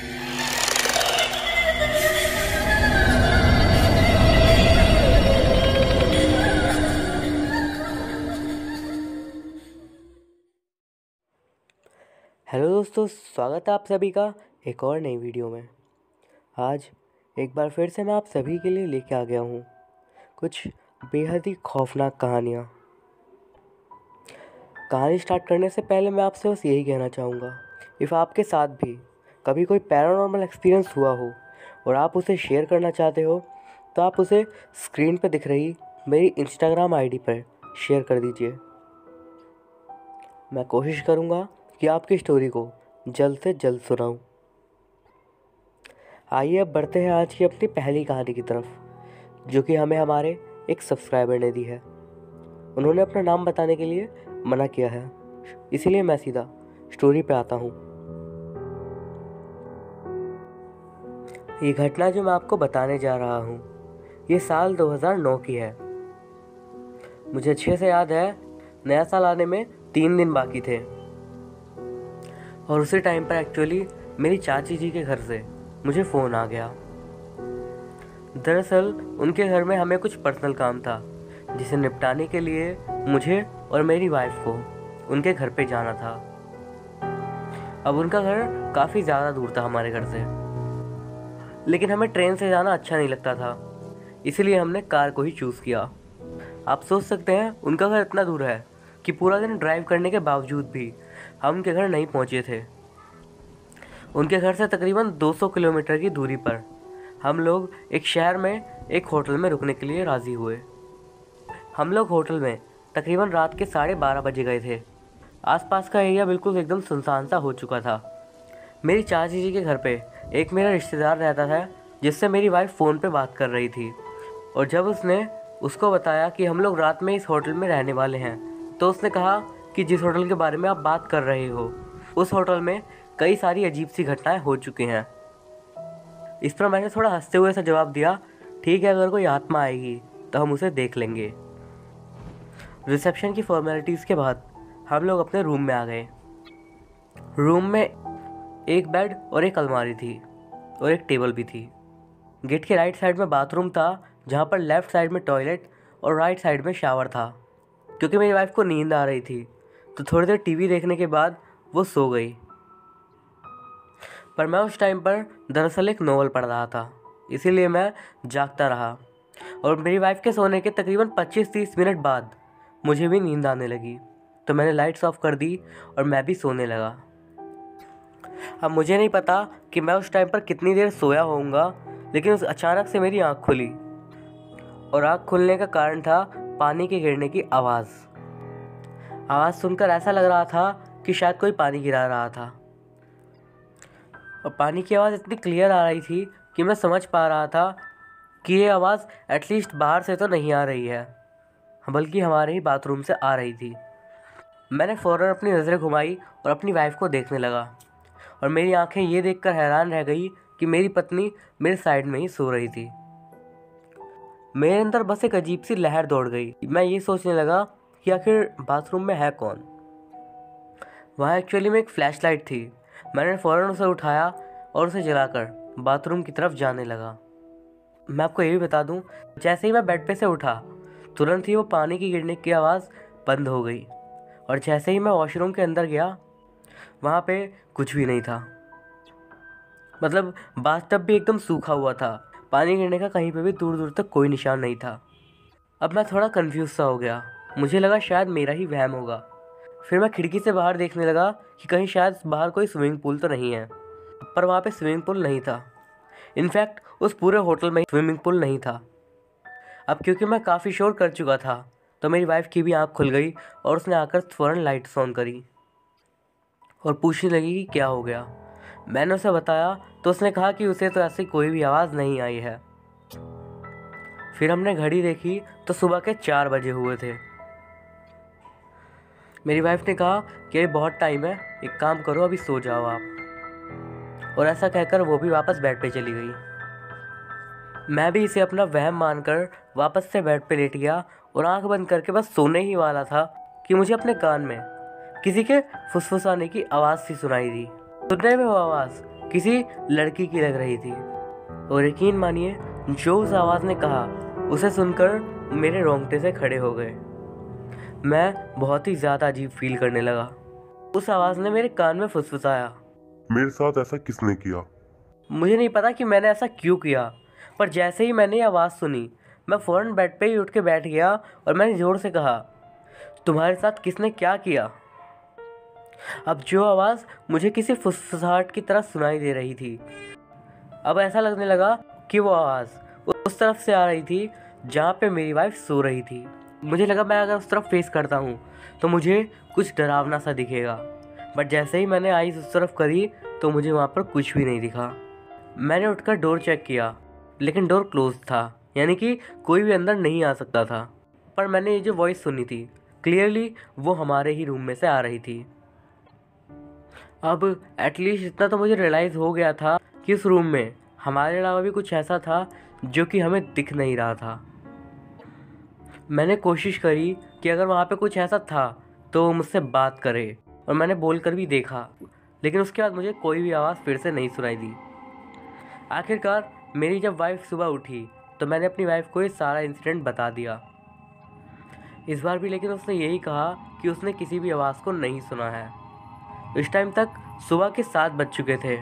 Hello दोस्तों, स्वागत है आप सभी का एक और नई वीडियो में। आज एक बार फिर से मैं आप सभी के लिए लेके आ गया हूँ कुछ बेहद ही खौफनाक कहानियाँ। कहानी स्टार्ट करने से पहले मैं आपसे बस यही कहना चाहूँगा, इफ़ आपके साथ भी कभी कोई पैरानॉर्मल एक्सपीरियंस हुआ हो और आप उसे शेयर करना चाहते हो तो आप उसे स्क्रीन पर दिख रही मेरी इंस्टाग्राम आईडी पर शेयर कर दीजिए। मैं कोशिश करूँगा कि आपकी स्टोरी को जल्द से जल्द सुनाऊं। आइए अब बढ़ते हैं आज की अपनी पहली कहानी की तरफ, जो कि हमें हमारे एक सब्सक्राइबर ने दी है। उन्होंने अपना नाम बताने के लिए मना किया है, इसीलिए मैं सीधा स्टोरी पे आता हूँ। ये घटना जो मैं आपको बताने जा रहा हूँ ये साल 2009 की है। मुझे अच्छे से याद है, नया साल आने में 3 दिन बाकी थे और उसी टाइम पर एक्चुअली मेरी चाची जी के घर से मुझे फ़ोन आ गया। दरअसल उनके घर में हमें कुछ पर्सनल काम था जिसे निपटाने के लिए मुझे और मेरी वाइफ को उनके घर पे जाना था। अब उनका घर काफ़ी ज़्यादा दूर था हमारे घर से, लेकिन हमें ट्रेन से जाना अच्छा नहीं लगता था, इसलिए हमने कार को ही चूज़ किया। आप सोच सकते हैं उनका घर इतना दूर है कि पूरा दिन ड्राइव करने के बावजूद भी हम उनके घर नहीं पहुंचे थे। उनके घर से तकरीबन 200 किलोमीटर की दूरी पर हम लोग एक शहर में एक होटल में रुकने के लिए राज़ी हुए। हम लोग होटल में तकरीबन रात के 12:30 बजे गए थे। आसपास का एरिया बिल्कुल एकदम सुनसान सा हो चुका था। मेरी चाची जी के घर पे एक मेरा रिश्तेदार रहता था जिससे मेरी वाइफ फ़ोन पे बात कर रही थी, और जब उसने उसको बताया कि हम लोग रात में इस होटल में रहने वाले हैं तो उसने कहा कि जिस होटल के बारे में आप बात कर रहे हो उस होटल में कई सारी अजीब सी घटनाएं हो चुकी हैं। इस पर मैंने थोड़ा हंसते हुए सा जवाब दिया, ठीक है, अगर कोई आत्मा आएगी तो हम उसे देख लेंगे। रिसेप्शन की फॉर्मेलिटीज़ के बाद हम लोग अपने रूम में आ गए। रूम में एक बेड और एक अलमारी थी और एक टेबल भी थी। गेट के राइट साइड में बाथरूम था, जहाँ पर लेफ़्ट साइड में टॉयलेट और राइट साइड में शावर था। क्योंकि मेरी वाइफ को नींद आ रही थी तो थोड़ी देर टीवी देखने के बाद वो सो गई, पर मैं उस टाइम पर दरअसल एक नोवेल पढ़ रहा था, इसीलिए मैं जागता रहा। और मेरी वाइफ के सोने के तकरीबन 25-30 मिनट बाद मुझे भी नींद आने लगी, तो मैंने लाइट्स ऑफ कर दी और मैं भी सोने लगा। अब मुझे नहीं पता कि मैं उस टाइम पर कितनी देर सोया होऊंगा, लेकिन अचानक से मेरी आँख खुली और आँख खुलने का कारण था पानी के गिरने की आवाज़ सुनकर ऐसा लग रहा था कि शायद कोई पानी गिरा रहा था। और पानी की आवाज़ इतनी क्लियर आ रही थी कि मैं समझ पा रहा था कि ये आवाज़ एटलीस्ट बाहर से तो नहीं आ रही है, बल्कि हमारे ही बाथरूम से आ रही थी। मैंने फ़ौरन अपनी नज़रें घुमाई और अपनी वाइफ को देखने लगा, और मेरी आंखें ये देखकर हैरान रह गई कि मेरी पत्नी मेरे साइड में ही सो रही थी। मेरे अंदर बस एक अजीब सी लहर दौड़ गई। मैं ये सोचने लगा कि आखिर बाथरूम में है कौन। वहाँ एक्चुअली में एक फ्लैश लाइट थी। मैंने फ़ौरन उसे उठाया और उसे जलाकर बाथरूम की तरफ जाने लगा। मैं आपको ये भी बता दूं, जैसे ही मैं बेड पे से उठा तुरंत ही वो पानी की गिरने की आवाज़ बंद हो गई, और जैसे ही मैं वॉशरूम के अंदर गया वहाँ पे कुछ भी नहीं था। मतलब बाथटब भी एकदम सूखा हुआ था, पानी गिरने का कहीं पे भी दूर दूर तक कोई निशान नहीं था। अब मैं थोड़ा कंफ्यूज सा हो गया, मुझे लगा शायद मेरा ही वहम होगा। फिर मैं खिड़की से बाहर देखने लगा कि कहीं शायद बाहर कोई स्विमिंग पूल तो नहीं है, पर वहाँ पे स्विमिंग पूल नहीं था। इनफैक्ट उस पूरे होटल में स्विमिंग पूल नहीं था। अब क्योंकि मैं काफ़ी शोर कर चुका था तो मेरी वाइफ की भी आँख खुल गई और उसने आकर फ़ौरन लाइट्स ऑन करी और पूछने लगी कि क्या हो गया। मैंने उसे बताया तो उसने कहा कि उसे तो ऐसी कोई भी आवाज़ नहीं आई है। फिर हमने घड़ी देखी तो सुबह के 4 बजे हुए थे। मेरी वाइफ ने कहा कि अभी बहुत टाइम है, एक काम करो अभी सो जाओ आप, और ऐसा कहकर वो भी वापस बेड पे चली गई। मैं भी इसे अपना वहम मानकर वापस से बेड पे लेट गया और आंख बंद करके बस सोने ही वाला था कि मुझे अपने कान में किसी के फुसफुसाने की आवाज़ सी सुनाई दी। सुनने में वो आवाज़ किसी लड़की की लग रही थी। और यकीन मानिए, जो उस आवाज़ ने कहा उसे सुनकर मेरे रोंगटे से खड़े हो गए। मैं बहुत ही ज़्यादा अजीब फील करने लगा। उस आवाज़ ने मेरे कान में फुसफुसाया, मेरे साथ ऐसा किसने किया? मुझे नहीं पता कि मैंने ऐसा क्यों किया, पर जैसे ही मैंने ये आवाज़ सुनी, मैं फ़ौरन बेड पे ही उठ के बैठ गया और मैंने ज़ोर से कहा, तुम्हारे साथ किसने क्या किया? अब जो आवाज़ मुझे किसी फुसफुसाहट की तरह सुनाई दे रही थी, अब ऐसा लगने लगा कि वो आवाज़ उस तरफ से आ रही थी जहाँ पे मेरी वाइफ सो रही थी। मुझे लगा मैं अगर उस तरफ फेस करता हूँ तो मुझे कुछ डरावना सा दिखेगा, बट जैसे ही मैंने आईज उस तरफ करी तो मुझे वहाँ पर कुछ भी नहीं दिखा। मैंने उठकर डोर चेक किया, लेकिन डोर क्लोज था, यानी कि कोई भी अंदर नहीं आ सकता था। पर मैंने ये जो वॉइस सुनी थी, क्लियरली वो हमारे ही रूम में से आ रही थी। अब एटलीस्ट इतना तो मुझे रियलाइज़ हो गया था कि उस रूम में हमारे अलावा भी कुछ ऐसा था जो कि हमें दिख नहीं रहा था। मैंने कोशिश करी कि अगर वहाँ पे कुछ ऐसा था तो वो मुझसे बात करे, और मैंने बोल कर भी देखा, लेकिन उसके बाद मुझे कोई भी आवाज़ फिर से नहीं सुनाई दी। आखिरकार मेरी जब वाइफ सुबह उठी तो मैंने अपनी वाइफ को ये सारा इंसिडेंट बता दिया। इस बार भी लेकिन उसने यही कहा कि उसने किसी भी आवाज़ को नहीं सुना है। इस टाइम तक सुबह के 7 बज चुके थे,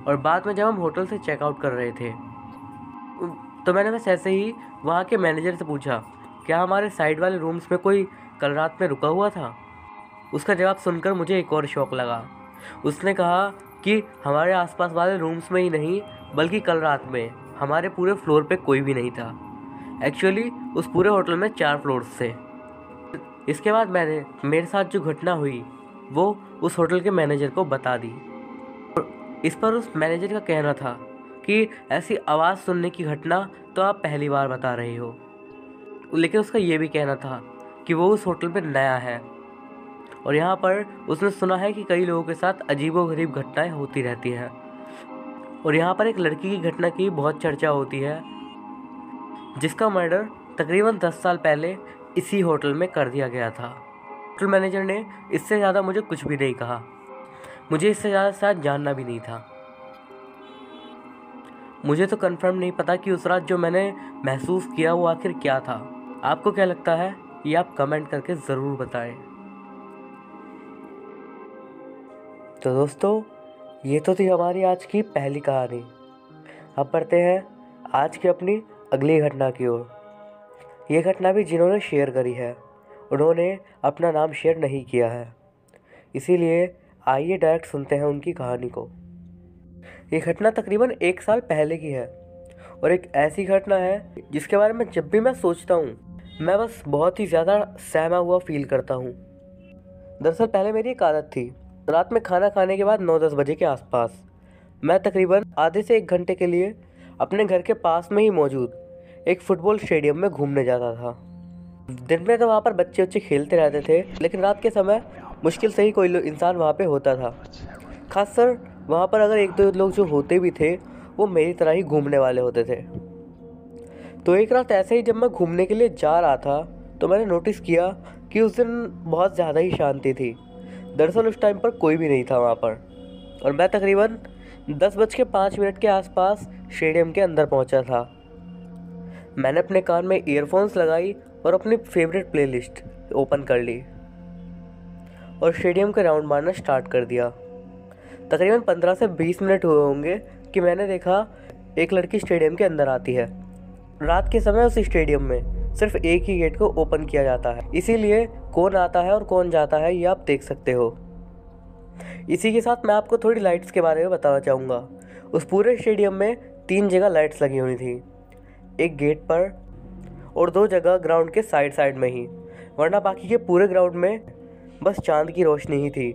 और बाद में जब हम होटल से चेकआउट कर रहे थे तो मैंने बस ऐसे ही वहाँ के मैनेजर से पूछा, क्या हमारे साइड वाले रूम्स में कोई कल रात में रुका हुआ था? उसका जवाब सुनकर मुझे एक और शौक लगा। उसने कहा कि हमारे आसपास वाले रूम्स में ही नहीं, बल्कि कल रात में हमारे पूरे फ्लोर पे कोई भी नहीं था। एक्चुअली उस पूरे होटल में 4 फ्लोर्स थे। इसके बाद मैंने मेरे साथ जो घटना हुई वो उस होटल के मैनेजर को बता दी। और इस पर उस मैनेजर का कहना था कि ऐसी आवाज़ सुनने की घटना तो आप पहली बार बता रहे हो, लेकिन उसका ये भी कहना था कि वो उस होटल में नया है, और यहाँ पर उसने सुना है कि कई लोगों के साथ अजीबोगरीब घटनाएं होती रहती हैं, और यहाँ पर एक लड़की की घटना की बहुत चर्चा होती है जिसका मर्डर तकरीबन 10 साल पहले इसी होटल में कर दिया गया था। होटल मैनेजर ने इससे ज़्यादा मुझे कुछ भी नहीं कहा। मुझे इससे ज़्यादा शायद जानना भी नहीं था। मुझे तो कंफर्म नहीं पता कि उस रात जो मैंने महसूस किया वो आखिर क्या था। आपको क्या लगता है ये आप कमेंट करके ज़रूर बताएं। तो दोस्तों, ये तो थी हमारी आज की पहली कहानी। अब बढ़ते हैं आज की अपनी अगली घटना की ओर। ये घटना भी जिन्होंने शेयर करी है उन्होंने अपना नाम शेयर नहीं किया है, इसीलिए आइए डायरेक्ट सुनते हैं उनकी कहानी को। ये घटना तकरीबन 1 साल पहले की है, और एक ऐसी घटना है जिसके बारे में जब भी मैं सोचता हूँ मैं बस बहुत ही ज़्यादा सहमा हुआ फील करता हूँ। दरअसल पहले मेरी एक आदत थी, रात में खाना खाने के बाद 9-10 बजे के आसपास मैं तकरीबन आधे से 1 घंटे के लिए अपने घर के पास में ही मौजूद एक फुटबॉल स्टेडियम में घूमने जाता था। दिन में तो वहाँ पर बच्चे खेलते रहते थे, लेकिन रात के समय मुश्किल से ही कोई इंसान वहाँ पे होता था। खासकर वहाँ पर अगर 1-2 लोग जो होते भी थे वो मेरी तरह ही घूमने वाले होते थे। तो एक रात ऐसे ही जब मैं घूमने के लिए जा रहा था तो मैंने नोटिस किया कि उस दिन बहुत ज़्यादा ही शांति थी। दरअसल उस टाइम पर कोई भी नहीं था वहाँ पर, और मैं तकरीबन 10:05 के आसपास स्टेडियम के अंदर पहुँचा था। मैंने अपने कान में ईयरफोन्स लगाई और अपनी फेवरेट प्लेलिस्ट ओपन कर ली और स्टेडियम के राउंड मारना स्टार्ट कर दिया। तकरीबन 15 से 20 मिनट हुए होंगे कि मैंने देखा एक लड़की स्टेडियम के अंदर आती है। रात के समय उस स्टेडियम में सिर्फ एक ही गेट को ओपन किया जाता है, इसीलिए कौन आता है और कौन जाता है ये आप देख सकते हो। इसी के साथ मैं आपको थोड़ी लाइट्स के बारे में बताना चाहूँगा। उस पूरे स्टेडियम में 3 जगह लाइट्स लगी हुई थी, एक गेट पर और 2 जगह ग्राउंड के साइड में ही, वरना बाकी के पूरे ग्राउंड में बस चांद की रोशनी ही थी,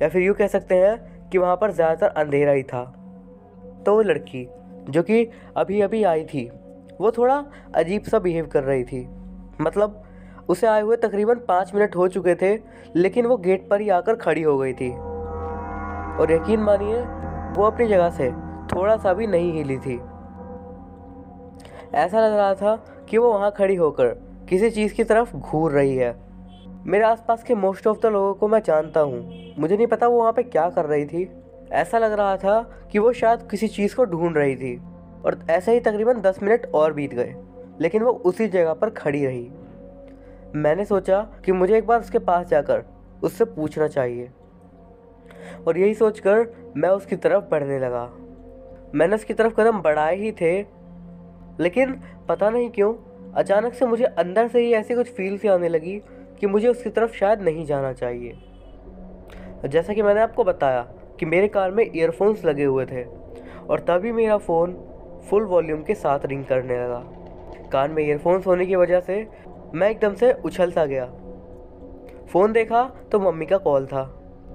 या फिर यूँ कह सकते हैं कि वहाँ पर ज़्यादातर अंधेरा ही था। तो वो लड़की जो कि अभी अभी आई थी वो थोड़ा अजीब सा बिहेव कर रही थी। मतलब उसे आए हुए तकरीबन 5 मिनट हो चुके थे, लेकिन वो गेट पर ही आकर खड़ी हो गई थी, और यकीन मानिए वो अपनी जगह से थोड़ा सा भी नहीं हिली थी। ऐसा लग रहा था कि वो वहाँ खड़ी होकर किसी चीज़ की तरफ घूर रही है। मेरे आसपास के मोस्ट ऑफ द लोगों को मैं जानता हूँ, मुझे नहीं पता वो वहाँ पे क्या कर रही थी। ऐसा लग रहा था कि वो शायद किसी चीज़ को ढूंढ रही थी। और ऐसे ही तकरीबन 10 मिनट और बीत गए, लेकिन वो उसी जगह पर खड़ी रही। मैंने सोचा कि मुझे एक बार उसके पास जाकर उससे पूछना चाहिए, और यही सोचकर मैं उसकी तरफ बढ़ने लगा। मैंने उसकी तरफ कदम बढ़ाए ही थे, लेकिन पता नहीं क्यों अचानक से मुझे अंदर से ही ऐसी कुछ फील सी आने लगी कि मुझे उसकी तरफ शायद नहीं जाना चाहिए। जैसा कि मैंने आपको बताया कि मेरे कार में ईयरफोन्स लगे हुए थे, और तभी मेरा फ़ोन फुल वॉल्यूम के साथ रिंग करने लगा। कान में ईयरफोन्स होने की वजह से मैं एकदम से उछल सा गया। फ़ोन देखा तो मम्मी का कॉल था।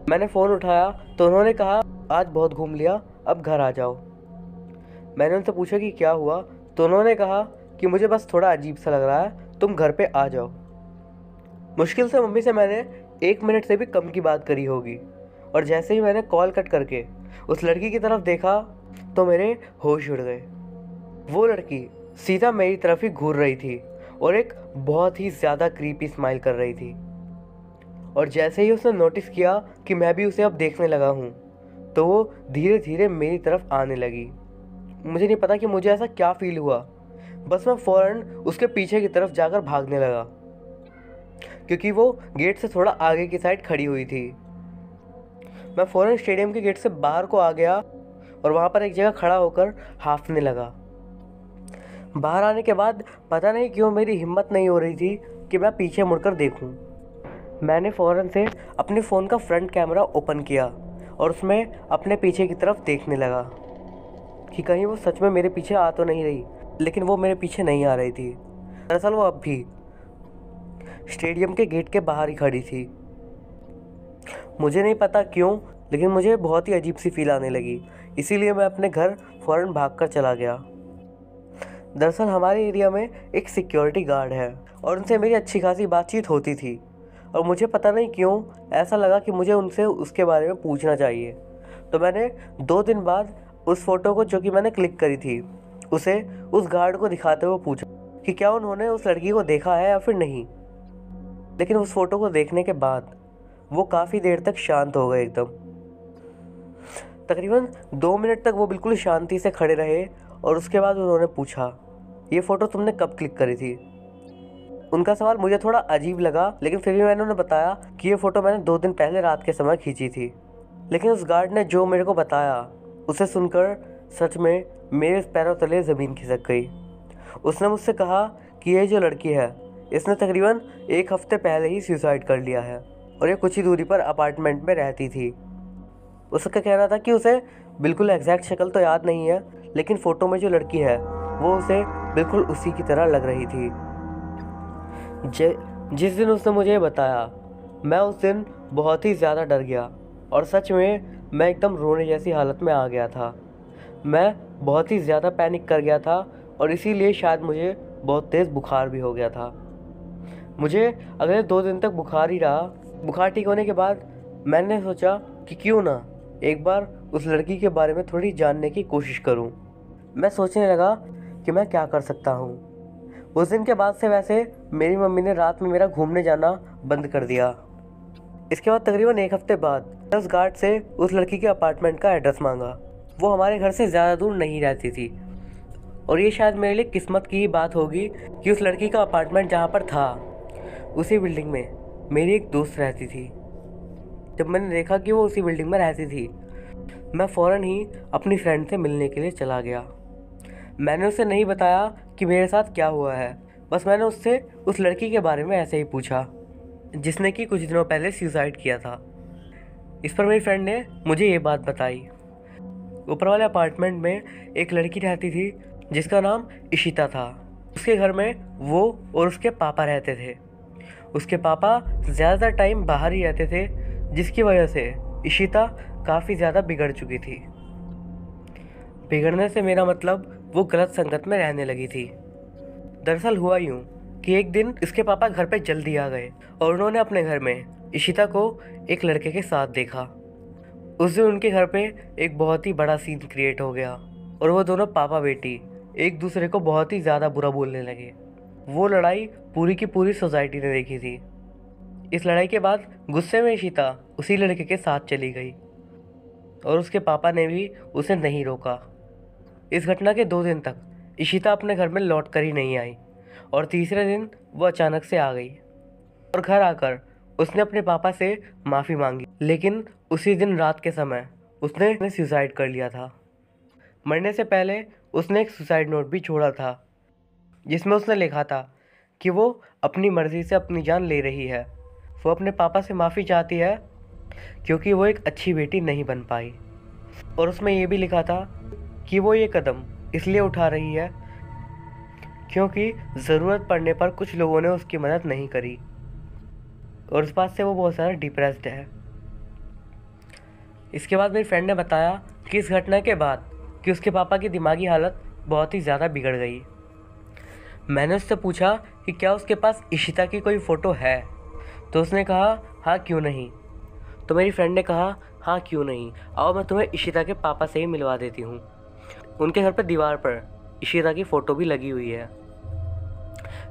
मैंने फ़ोन उठाया तो उन्होंने कहा, आज बहुत घूम लिया, अब घर आ जाओ। मैंने उनसे पूछा कि क्या हुआ, तो उन्होंने कहा कि मुझे बस थोड़ा अजीब सा लग रहा है, तुम घर पे आ जाओ। मुश्किल से मम्मी से मैंने 1 मिनट से भी कम की बात करी होगी, और जैसे ही मैंने कॉल कट करके उस लड़की की तरफ देखा तो मेरे होश उड़ गए। वो लड़की सीधा मेरी तरफ ही घूर रही थी और एक बहुत ही ज़्यादा क्रीपी स्माइल कर रही थी। और जैसे ही उसने नोटिस किया कि मैं भी उसे अब देखने लगा हूँ, तो वो धीरे धीरे मेरी तरफ आने लगी। मुझे नहीं पता कि मुझे ऐसा क्या फील हुआ, बस मैं फ़ौरन उसके पीछे की तरफ जाकर भागने लगा, क्योंकि वो गेट से थोड़ा आगे की साइड खड़ी हुई थी। मैं फ़ौरन स्टेडियम के गेट से बाहर को आ गया और वहाँ पर एक जगह खड़ा होकर हांफने लगा। बाहर आने के बाद पता नहीं क्यों मेरी हिम्मत नहीं हो रही थी कि मैं पीछे मुड़कर देखूं। मैंने फ़ौरन से अपने फ़ोन का फ्रंट कैमरा ओपन किया और उसमें अपने पीछे की तरफ देखने लगा कि कहीं वो सच में मेरे पीछे आ तो नहीं रही। लेकिन वो मेरे पीछे नहीं आ रही थी। दरअसल वो अब भी स्टेडियम के गेट के बाहर ही खड़ी थी। मुझे नहीं पता क्यों, लेकिन मुझे बहुत ही अजीब सी फील आने लगी, इसीलिए मैं अपने घर फ़ौरन भागकर चला गया। दरअसल हमारे एरिया में एक सिक्योरिटी गार्ड है और उनसे मेरी अच्छी खासी बातचीत होती थी, और मुझे पता नहीं क्यों ऐसा लगा कि मुझे उनसे उसके बारे में पूछना चाहिए। तो मैंने 2 दिन बाद उस फ़ोटो को, जो कि मैंने क्लिक करी थी, उसे उस गार्ड को दिखाते हुए पूछा कि क्या उन्होंने उस लड़की को देखा है या फिर नहीं। लेकिन उस फ़ोटो को देखने के बाद वो काफ़ी देर तक शांत हो गए एकदम। तकरीबन 2 मिनट तक वो बिल्कुल शांति से खड़े रहे, और उसके बाद उन्होंने पूछा, ये फ़ोटो तुमने कब क्लिक करी थी? उनका सवाल मुझे थोड़ा अजीब लगा, लेकिन फिर भी मैंने उन्हें बताया कि ये फ़ोटो मैंने 2 दिन पहले रात के समय खींची थी। लेकिन उस गार्ड ने जो मेरे को बताया उसे सुनकर सच में मेरे पैरों तले ज़मीन खिसक गई। उसने मुझसे कहा कि ये जो लड़की है, इसने तकरीबन 1 हफ्ते पहले ही सुसाइड कर लिया है, और ये कुछ ही दूरी पर अपार्टमेंट में रहती थी। उसका कहना था कि उसे बिल्कुल एग्जैक्ट शक्ल तो याद नहीं है, लेकिन फ़ोटो में जो लड़की है वो उसे बिल्कुल उसी की तरह लग रही थी। जिस दिन उसने मुझे ये बताया, मैं उस दिन बहुत ही ज़्यादा डर गया, और सच में मैं एकदम रोने जैसी हालत में आ गया था। मैं बहुत ही ज़्यादा पैनिक कर गया था, और इसीलिए शायद मुझे बहुत तेज़ बुखार भी हो गया था। मुझे अगले 2 दिन तक बुखार ही रहा। बुखार ठीक होने के बाद मैंने सोचा कि क्यों ना एक बार उस लड़की के बारे में थोड़ी जानने की कोशिश करूं। मैं सोचने लगा कि मैं क्या कर सकता हूं। उस दिन के बाद से वैसे मेरी मम्मी ने रात में मेरा घूमने जाना बंद कर दिया। इसके बाद तकरीबन 1 हफ्ते बाद मैं उस गार्ड से उस लड़की के अपार्टमेंट का एड्रेस मांगा। वो हमारे घर से ज़्यादा दूर नहीं रहती थी, और ये शायद मेरे लिए किस्मत की ही बात होगी कि उस लड़की का अपार्टमेंट जहाँ पर था, उसी बिल्डिंग में मेरी एक दोस्त रहती थी। जब मैंने देखा कि वो उसी बिल्डिंग में रहती थी, मैं फ़ौरन ही अपनी फ्रेंड से मिलने के लिए चला गया। मैंने उसे नहीं बताया कि मेरे साथ क्या हुआ है, बस मैंने उससे उस लड़की के बारे में ऐसे ही पूछा जिसने कि कुछ दिनों पहले सुसाइड किया था। इस पर मेरी फ्रेंड ने मुझे ये बात बताई। ऊपर वाले अपार्टमेंट में एक लड़की रहती थी जिसका नाम इशिता था। उसके घर में वो और उसके पापा रहते थे। उसके पापा ज़्यादातर टाइम बाहर ही रहते थे, जिसकी वजह से इशिता काफ़ी ज़्यादा बिगड़ चुकी थी। बिगड़ने से मेरा मतलब वो गलत संगत में रहने लगी थी। दरअसल हुआ यूँ कि एक दिन इसके पापा घर पे जल्दी आ गए, और उन्होंने अपने घर में इशिता को एक लड़के के साथ देखा। उस दिन उनके घर पे एक बहुत ही बड़ा सीन क्रिएट हो गया, और वो दोनों पापा बेटी एक दूसरे को बहुत ही ज़्यादा बुरा बोलने लगे। वो लड़ाई पूरी की पूरी सोसाइटी ने देखी थी। इस लड़ाई के बाद गुस्से में इशिता उसी लड़के के साथ चली गई। और उसके पापा ने भी उसे नहीं रोका। इस घटना के 2 दिन तक इशिता अपने घर में लौट कर ही नहीं आई और तीसरे दिन वो अचानक से आ गई और घर आकर उसने अपने पापा से माफ़ी मांगी। लेकिन उसी दिन रात के समय उसने सुसाइड कर लिया था। मरने से पहले उसने एक सुसाइड नोट भी छोड़ा था जिसमें उसने लिखा था कि वो अपनी मर्ज़ी से अपनी जान ले रही है। वो अपने पापा से माफ़ी चाहती है क्योंकि वो एक अच्छी बेटी नहीं बन पाई। और उसमें ये भी लिखा था कि वो ये कदम इसलिए उठा रही है क्योंकि ज़रूरत पड़ने पर कुछ लोगों ने उसकी मदद नहीं करी और उस बात से वो बहुत ज़्यादा डिप्रेस्ड है। इसके बाद मेरी फ्रेंड ने बताया कि इस घटना के बाद कि उसके पापा की दिमागी हालत बहुत ही ज़्यादा बिगड़ गई। मैंने उससे पूछा कि क्या उसके पास इशिता की कोई फ़ोटो है, तो उसने कहा हाँ क्यों नहीं। तो मेरी फ्रेंड ने कहा हाँ क्यों नहीं, आओ मैं तुम्हें इशिता के पापा से ही मिलवा देती हूँ। उनके घर पर दीवार पर इशिता की फ़ोटो भी लगी हुई है।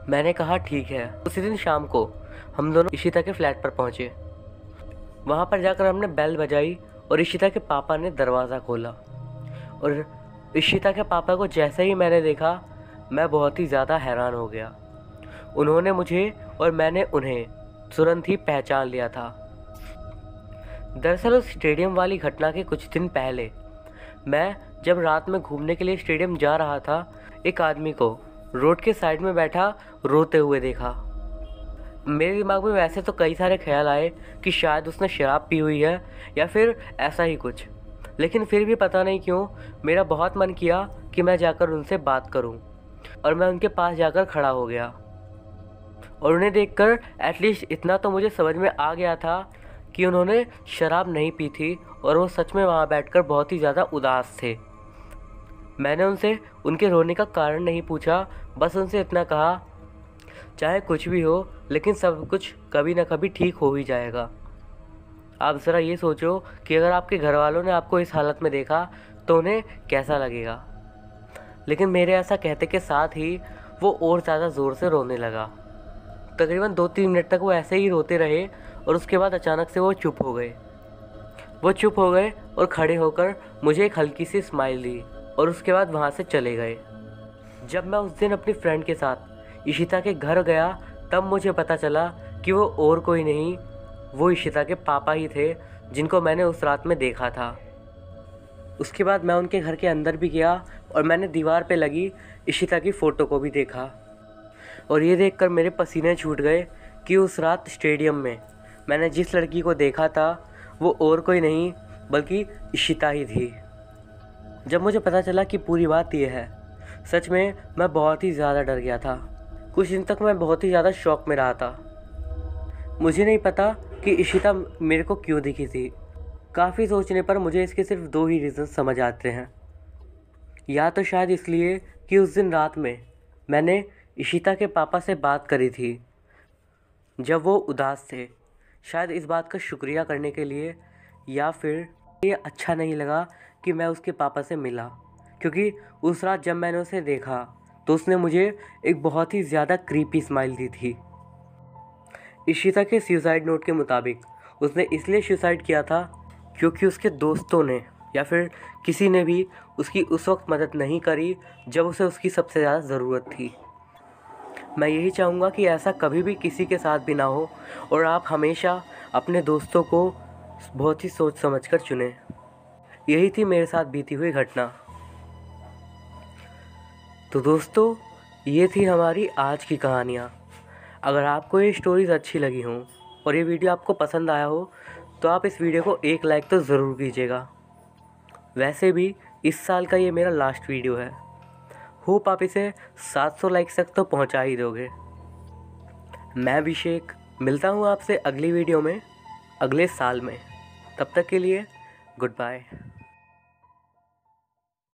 मैंने कहा ठीक है। उसी दिन शाम को हम दोनों इशिता के फ्लैट पर पहुँचे। वहाँ पर जाकर हमने बेल बजाई और इशिता के पापा ने दरवाज़ा खोला और इशिता के पापा को जैसे ही मैंने देखा मैं बहुत ही ज़्यादा हैरान हो गया। उन्होंने मुझे और मैंने उन्हें तुरंत ही पहचान लिया था। दरअसल उस स्टेडियम वाली घटना के कुछ दिन पहले मैं जब रात में घूमने के लिए स्टेडियम जा रहा था, एक आदमी को रोड के साइड में बैठा रोते हुए देखा। मेरे दिमाग में वैसे तो कई सारे ख्याल आए कि शायद उसने शराब पी हुई है या फिर ऐसा ही कुछ, लेकिन फिर भी पता नहीं क्यों मेरा बहुत मन किया कि मैं जाकर उनसे बात करूं और मैं उनके पास जाकर खड़ा हो गया। और उन्हें देखकर एटलीस्ट इतना तो मुझे समझ में आ गया था कि उन्होंने शराब नहीं पी थी और वो सच में वहाँ बैठकर बहुत ही ज़्यादा उदास थे। मैंने उनसे उनके रोने का कारण नहीं पूछा, बस उनसे इतना कहा चाहे कुछ भी हो लेकिन सब कुछ कभी ना कभी ठीक हो ही जाएगा। आप ज़रा ये सोचो कि अगर आपके घर वालों ने आपको इस हालत में देखा तो उन्हें कैसा लगेगा। लेकिन मेरे ऐसा कहते के साथ ही वो और ज़्यादा ज़ोर से रोने लगा। तकरीबन 2-3 मिनट तक वो ऐसे ही रोते रहे और उसके बाद अचानक से वो चुप हो गए। और खड़े होकर मुझे एक हल्की सी स्माइल दी और उसके बाद वहाँ से चले गए। जब मैं उस दिन अपनी फ्रेंड के साथ इशिता के घर गया तब मुझे पता चला कि वो और कोई नहीं, वो इशिता के पापा ही थे जिनको मैंने उस रात में देखा था। उसके बाद मैं उनके घर के अंदर भी गया और मैंने दीवार पे लगी इशिता की फ़ोटो को भी देखा और ये देखकर मेरे पसीने छूट गए कि उस रात स्टेडियम में मैंने जिस लड़की को देखा था वो और कोई नहीं बल्कि इशिता ही थी। जब मुझे पता चला कि पूरी बात ये है, सच में मैं बहुत ही ज़्यादा डर गया था। कुछ दिन तक मैं बहुत ही ज़्यादा शॉक में रहा था। मुझे नहीं पता कि इशिता मेरे को क्यों दिखी थी। काफ़ी सोचने पर मुझे इसके सिर्फ 2 ही रीज़न समझ आते हैं। या तो शायद इसलिए कि उस दिन रात में मैंने इशिता के पापा से बात करी थी जब वो उदास थे, शायद इस बात का शुक्रिया करने के लिए, या फिर ये अच्छा नहीं लगा कि मैं उसके पापा से मिला क्योंकि उस रात जब मैंने उसे देखा तो उसने मुझे एक बहुत ही ज़्यादा क्रीपी स्माइल दी थी। इशिता के सुसाइड नोट के मुताबिक उसने इसलिए सुसाइड किया था क्योंकि उसके दोस्तों ने या फिर किसी ने भी उसकी उस वक्त मदद नहीं करी जब उसे उसकी सबसे ज़्यादा ज़रूरत थी। मैं यही चाहूँगा कि ऐसा कभी भी किसी के साथ भी ना हो और आप हमेशा अपने दोस्तों को बहुत ही सोच समझ कर चुनें। यही थी मेरे साथ बीती हुई घटना। तो दोस्तों, ये थी हमारी आज की कहानियाँ। अगर आपको ये स्टोरीज़ अच्छी लगी हों और ये वीडियो आपको पसंद आया हो तो आप इस वीडियो को एक लाइक तो ज़रूर कीजिएगा। वैसे भी इस साल का ये मेरा लास्ट वीडियो है। होप आप इसे 700 लाइक्स तक तो पहुंचा ही दोगे। मैं अभिषेक मिलता हूँ आपसे अगली वीडियो में अगले साल में। तब तक के लिए गुड बाय।